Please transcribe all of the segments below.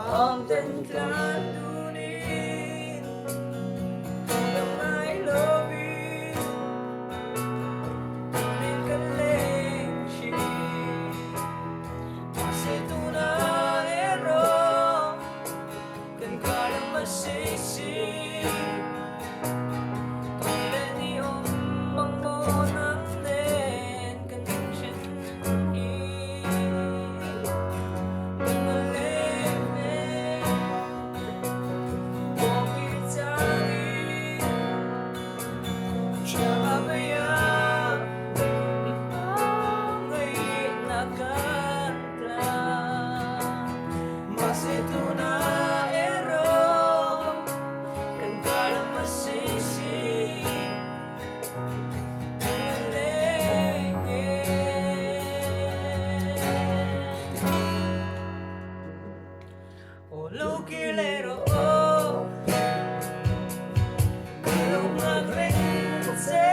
Ang tengklan dunin hanggang may lobby Tunil ka lengsi Kasi tunahero Kan ka lang masisi Tunil niyong mangmonang nen Kandinsyan Lukilero Kalau magrense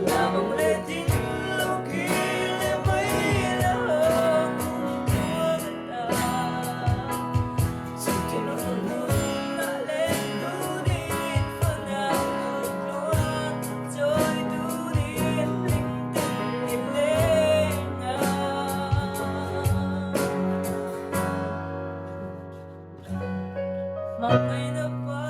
Lamang letin lukile may lahog Kumaganda Sa tinunun na lendunin Panaguluan To'y dunin Lintin-ilenga Mamay na pa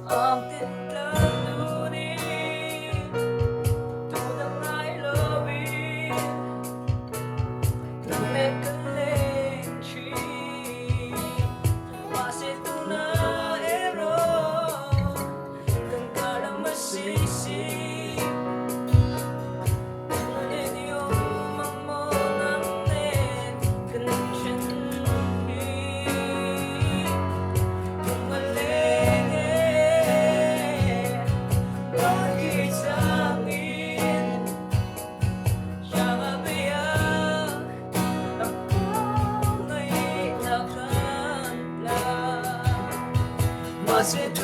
ang tengklan dunin Tunang ay lobby ng mekalengsi Kasi tunahero kang kalang masisi Mas ito